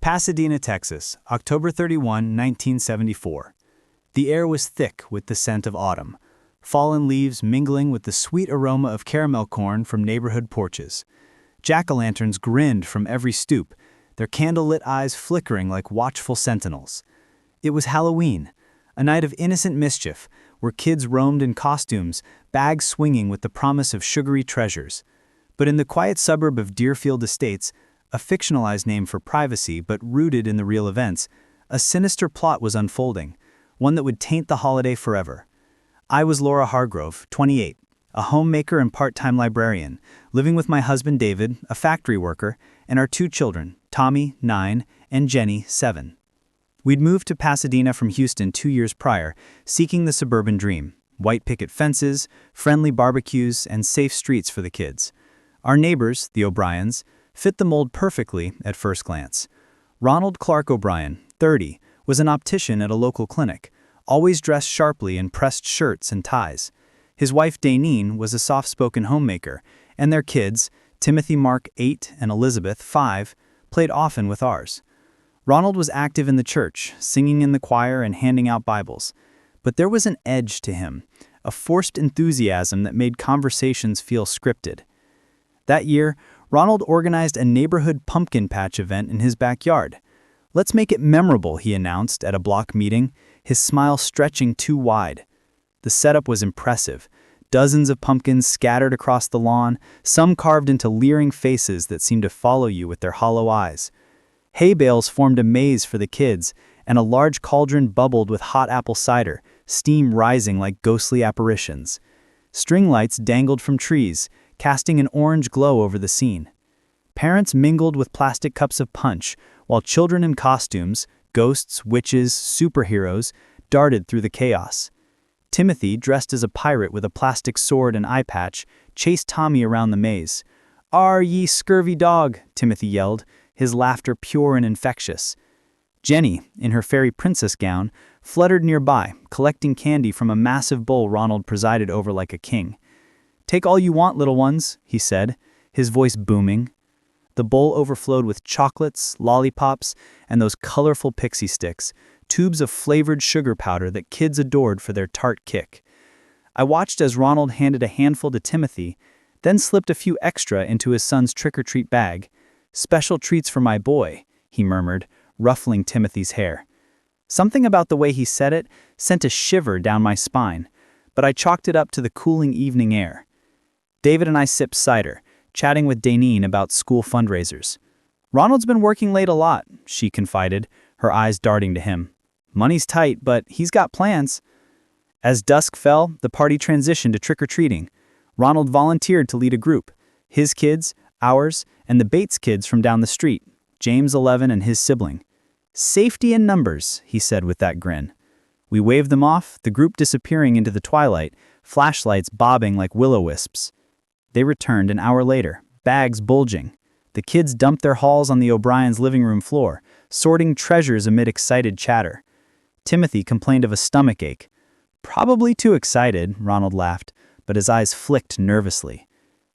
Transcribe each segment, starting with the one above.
Pasadena, Texas, October 31, 1974. The air was thick with the scent of autumn, fallen leaves mingling with the sweet aroma of caramel corn from neighborhood porches. Jack-o'-lanterns grinned from every stoop, their candle-lit eyes flickering like watchful sentinels. It was Halloween, a night of innocent mischief, where kids roamed in costumes, bags swinging with the promise of sugary treasures. But in the quiet suburb of Deerfield Estates, a fictionalized name for privacy but rooted in the real events, a sinister plot was unfolding, one that would taint the holiday forever. I was Laura Hargrove, 28, a homemaker and part-time librarian, living with my husband David, a factory worker, and our two children, Tommy, 9, and Jenny, 7. We'd moved to Pasadena from Houston 2 years prior, seeking the suburban dream: white picket fences, friendly barbecues, and safe streets for the kids. Our neighbors, the O'Briens, fit the mold perfectly at first glance. Ronald Clark O'Brien, 30, was an optician at a local clinic, always dressed sharply in pressed shirts and ties. His wife Daneen was a soft-spoken homemaker, and their kids, Timothy Mark, 8, and Elizabeth, 5, played often with ours. Ronald was active in the church, singing in the choir and handing out Bibles. But there was an edge to him, a forced enthusiasm that made conversations feel scripted. That year, Ronald organized a neighborhood pumpkin patch event in his backyard. "Let's make it memorable," he announced at a block meeting, his smile stretching too wide. The setup was impressive. Dozens of pumpkins scattered across the lawn, some carved into leering faces that seemed to follow you with their hollow eyes. Hay bales formed a maze for the kids, and a large cauldron bubbled with hot apple cider, steam rising like ghostly apparitions. String lights dangled from trees, casting an orange glow over the scene. Parents mingled with plastic cups of punch, while children in costumes, ghosts, witches, superheroes, darted through the chaos. Timothy, dressed as a pirate with a plastic sword and eye patch, chased Tommy around the maze. "Arr, ye scurvy dog," Timothy yelled, his laughter pure and infectious. Jenny, in her fairy princess gown, fluttered nearby, collecting candy from a massive bowl Ronald presided over like a king. "Take all you want, little ones," he said, his voice booming. The bowl overflowed with chocolates, lollipops, and those colorful pixie sticks, tubes of flavored sugar powder that kids adored for their tart kick. I watched as Ronald handed a handful to Timothy, then slipped a few extra into his son's trick-or-treat bag. "Special treats for my boy," he murmured, ruffling Timothy's hair. Something about the way he said it sent a shiver down my spine, but I chalked it up to the cooling evening air. David and I sipped cider, chatting with Daneen about school fundraisers. "Ronald's been working late a lot," she confided, her eyes darting to him. "Money's tight, but he's got plans." As dusk fell, the party transitioned to trick-or-treating. Ronald volunteered to lead a group: his kids, ours, and the Bates kids from down the street, James, 11, and his sibling. "Safety in numbers," he said with that grin. We waved them off, the group disappearing into the twilight, flashlights bobbing like will-o-wisps. They returned an hour later, bags bulging. The kids dumped their hauls on the O'Brien's living room floor, sorting treasures amid excited chatter. Timothy complained of a stomachache. "Probably too excited," Ronald laughed, but his eyes flicked nervously.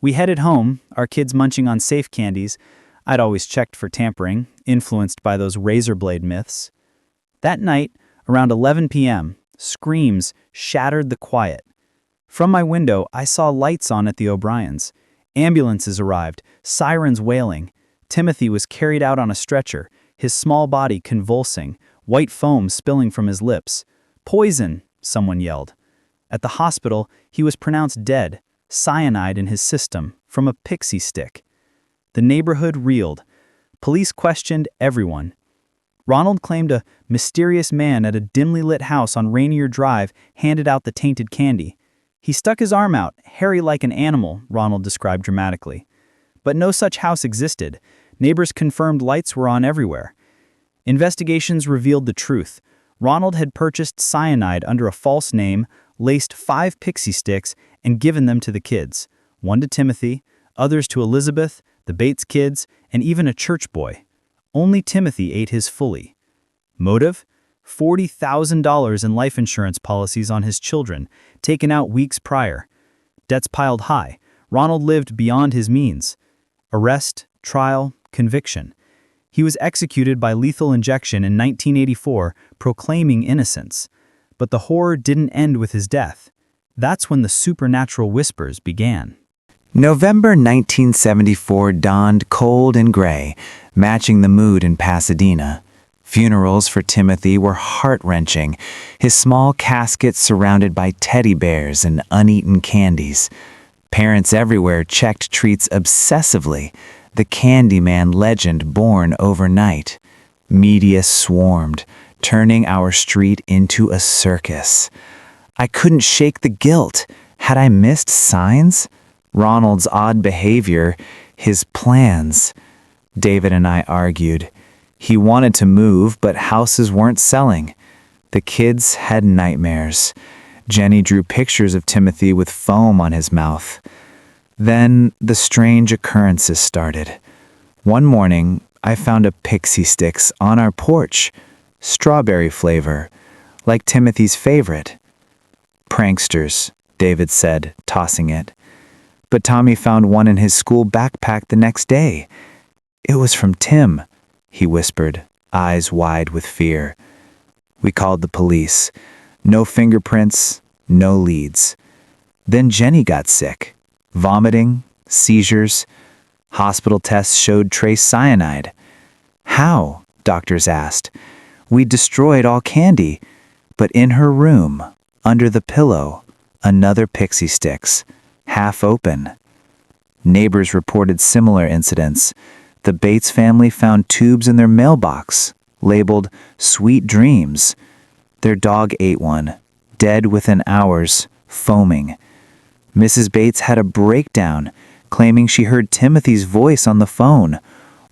We headed home, our kids munching on safe candies. I'd always checked for tampering, influenced by those razor blade myths. That night, around 11 p.m., screams shattered the quiet. From my window, I saw lights on at the O'Briens. Ambulances arrived, sirens wailing. Timothy was carried out on a stretcher, his small body convulsing, white foam spilling from his lips. "Poison," someone yelled. At the hospital, he was pronounced dead, cyanide in his system, from a pixie stick. The neighborhood reeled. Police questioned everyone. Ronald claimed a mysterious man at a dimly lit house on Rainier Drive handed out the tainted candy. "He stuck his arm out, hairy like an animal," Ronald described dramatically. But no such house existed. Neighbors confirmed lights were on everywhere. Investigations revealed the truth. Ronald had purchased cyanide under a false name, laced 5 pixie sticks, and given them to the kids. One to Timothy, others to Elizabeth, the Bates kids, and even a church boy. Only Timothy ate his fully. Motive? $40,000 in life insurance policies on his children, taken out weeks prior. Debts piled high. Ronald lived beyond his means. Arrest, trial, conviction. He was executed by lethal injection in 1984, proclaiming innocence. But the horror didn't end with his death. That's when the supernatural whispers began. November 1974 dawned cold and gray, matching the mood in Pasadena. Funerals for Timothy were heart-wrenching, his small casket surrounded by teddy bears and uneaten candies. Parents everywhere checked treats obsessively, the Candyman legend born overnight. Media swarmed, turning our street into a circus. I couldn't shake the guilt. Had I missed signs? Ronald's odd behavior, his plans. David and I argued. He wanted to move, but houses weren't selling. The kids had nightmares. Jenny drew pictures of Timothy with foam on his mouth. Then the strange occurrences started. One morning, I found a pixie sticks on our porch, strawberry flavor, like Timothy's favorite. Pranksters, David said, tossing it. But Tommy found one in his school backpack the next day. It was from Tim, he whispered, eyes wide with fear. We called the police. No fingerprints, no leads. Then Jenny got sick. Vomiting, seizures. Hospital tests showed trace cyanide. How? Doctors asked. We destroyed all candy. But in her room, under the pillow, another pixie sticks, half open. Neighbors reported similar incidents. The Bates family found tubes in their mailbox, labeled Sweet Dreams. Their dog ate one, dead within hours, foaming. Mrs. Bates had a breakdown, claiming she heard Timothy's voice on the phone.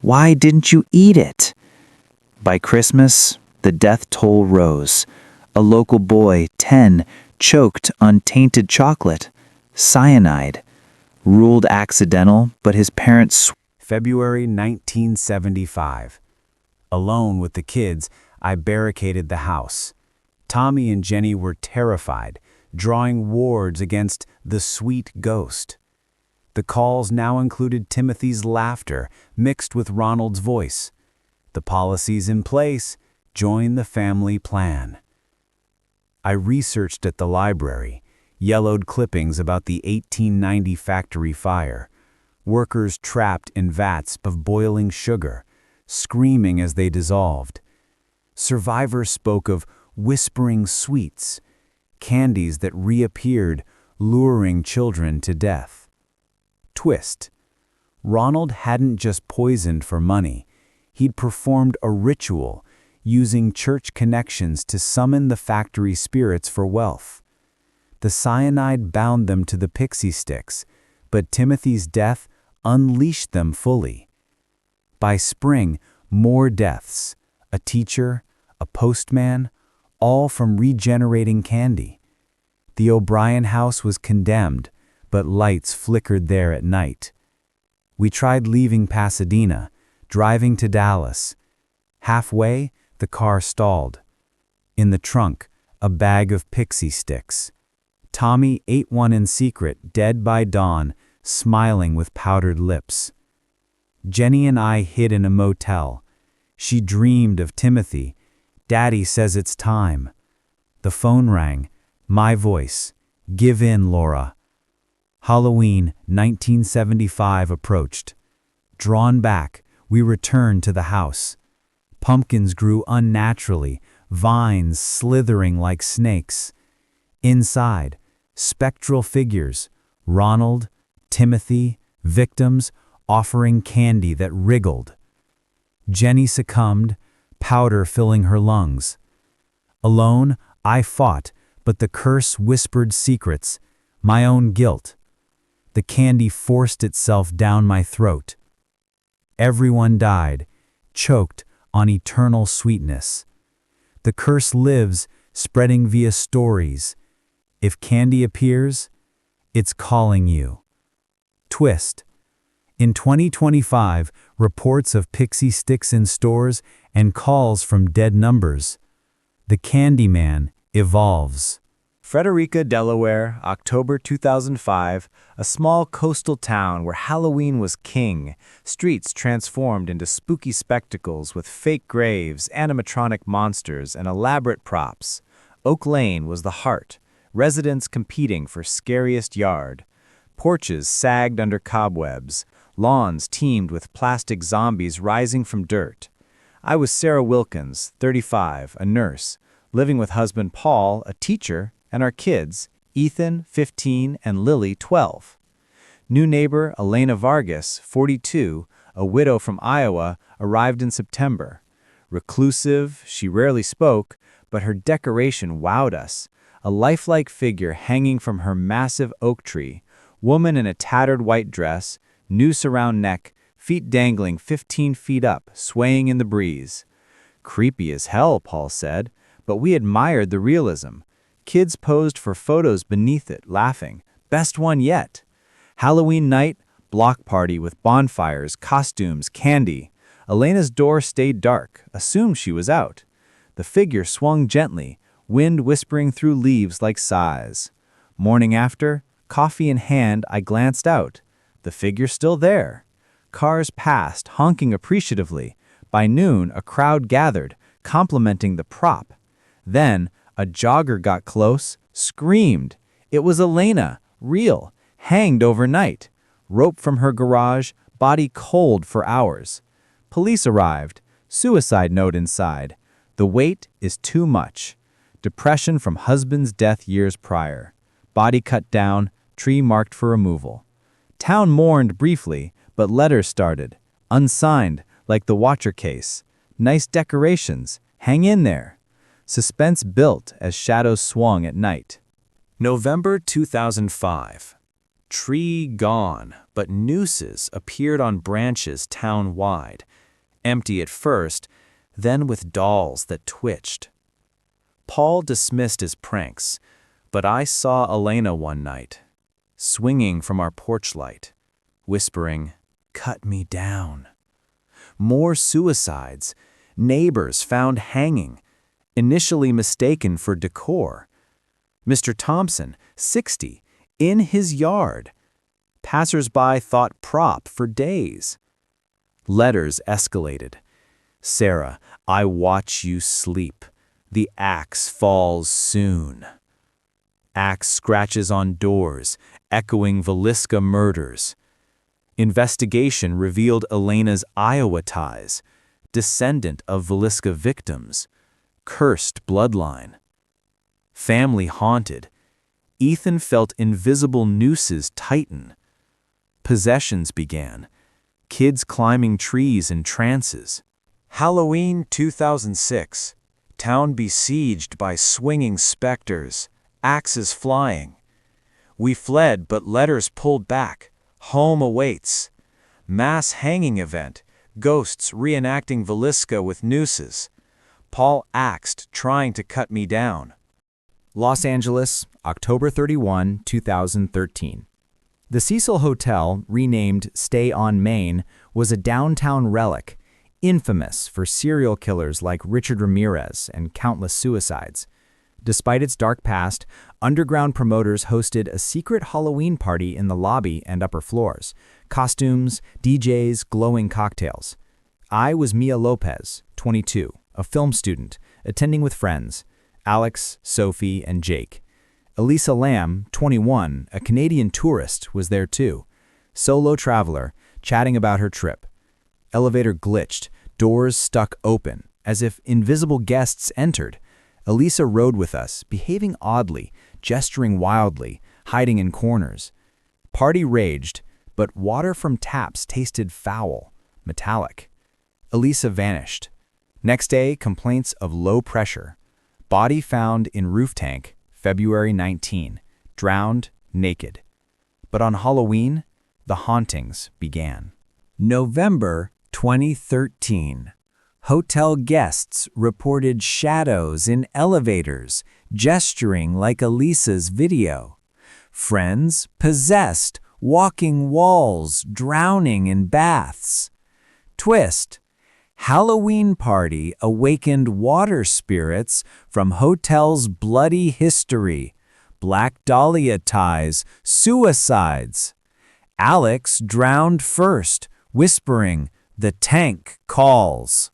Why didn't you eat it? By Christmas, the death toll rose. A local boy, 10, choked on tainted chocolate, cyanide. Ruled accidental, but his parents... February 1975. Alone with the kids, I barricaded the house. Tommy and Jenny were terrified, drawing wards against the sweet ghost. The calls now included Timothy's laughter mixed with Ronald's voice. The policies in place joined the family plan. I researched at the library, yellowed clippings about the 1890 factory fire, workers trapped in vats of boiling sugar, screaming as they dissolved. Survivors spoke of whispering sweets, candies that reappeared, luring children to death. Twist. Ronald hadn't just poisoned for money. He'd performed a ritual, using church connections to summon the factory spirits for wealth. The cyanide bound them to the pixie sticks, but Timothy's death unleashed them fully. By spring, more deaths, a teacher, a postman, all from regenerating candy. The O'Brien house was condemned, but lights flickered there at night. We tried leaving Pasadena, driving to Dallas. Halfway, the car stalled. In the trunk, a bag of pixie sticks. Tommy ate one in secret, dead by dawn, smiling with powdered lips. Jenny and I hid in a motel. She dreamed of Timothy. Daddy says it's time. The phone rang. My voice. Give in, Laura. Halloween 1975 approached. Drawn back, we returned to the house. Pumpkins grew unnaturally, vines slithering like snakes. Inside, spectral figures, Ronald, Timothy, victims, offering candy that wriggled. Jenny succumbed, powder filling her lungs. Alone, I fought, but the curse whispered secrets, my own guilt. The candy forced itself down my throat. Everyone died, choked on eternal sweetness. The curse lives, spreading via stories. If candy appears, it's calling you. Twist. In 2025, reports of pixie sticks in stores and calls from dead numbers. The Candyman evolves. Frederica, Delaware, October 2005, a small coastal town where Halloween was king, streets transformed into spooky spectacles with fake graves, animatronic monsters, and elaborate props. Oak Lane was the heart, residents competing for scariest yard. Porches sagged under cobwebs, lawns teemed with plastic zombies rising from dirt. I was Sarah Wilkins, 35, a nurse, living with husband Paul, a teacher, and our kids, Ethan, 15, and Lily, 12. New neighbor Elena Vargas, 42, a widow from Iowa, arrived in September. Reclusive, she rarely spoke, but her decoration wowed us. A lifelike figure hanging from her massive oak tree, woman in a tattered white dress, noose around neck, feet dangling 15 feet up, swaying in the breeze. Creepy as hell, Paul said, but we admired the realism. Kids posed for photos beneath it, laughing. Best one yet. Halloween night, block party with bonfires, costumes, candy. Elena's door stayed dark, assumed she was out. The figure swung gently, wind whispering through leaves like sighs. Morning after, coffee in hand, I glanced out. The figure still there. Cars passed, honking appreciatively. By noon, a crowd gathered, complimenting the prop. Then, a jogger got close, screamed. It was Elena, real, hanged overnight. Rope from her garage, body cold for hours. Police arrived, suicide note inside. The weight is too much. Depression from husband's death years prior. Body cut down, tree marked for removal. Town mourned briefly, but letters started. Unsigned, like the Watcher case. Nice decorations, hang in there. Suspense built as shadows swung at night. November 2005. Tree gone, but nooses appeared on branches town-wide. Empty at first, then with dolls that twitched. Paul dismissed his pranks, but I saw Elena one night, swinging from our porch light, whispering, "Cut me down." More suicides, neighbors found hanging, initially mistaken for decor. Mr. Thompson, 60, in his yard. Passers-by thought prop for days. Letters escalated. "Sarah, I watch you sleep. The axe falls soon." Axe scratches on doors, echoing Villisca murders. Investigation revealed Elena's Iowa ties, descendant of Villisca victims. Cursed bloodline. Family haunted. Ethan felt invisible nooses tighten. Possessions began. Kids climbing trees in trances. Halloween 2006. Town besieged by swinging specters, axes flying. We fled, but letters pulled back. Home awaits. Mass hanging event. Ghosts reenacting Villisca with nooses. Paul axed, trying to cut me down. Los Angeles, October 31, 2013. The Cecil Hotel, renamed Stay on Main, was a downtown relic, infamous for serial killers like Richard Ramirez and countless suicides. Despite its dark past, underground promoters hosted a secret Halloween party in the lobby and upper floors. Costumes, DJs, glowing cocktails. I was Mia Lopez, 22. A film student, attending with friends, Alex, Sophie, and Jake. Elisa Lamb, 21, a Canadian tourist, was there too. Solo traveler, chatting about her trip. Elevator glitched, doors stuck open, as if invisible guests entered. Elisa rode with us, behaving oddly, gesturing wildly, hiding in corners. Party raged, but water from taps tasted foul, metallic. Elisa vanished. Next day, complaints of low pressure. Body found in roof tank, February 19. Drowned, naked. But on Halloween, the hauntings began. November 2013. Hotel guests reported shadows in elevators, gesturing like Elisa's video. Friends possessed, walking walls, drowning in baths. Twist. Halloween party awakened water spirits from hotel's bloody history. Black Dahlia ties, suicides. Alex drowned first, whispering, "The tank calls."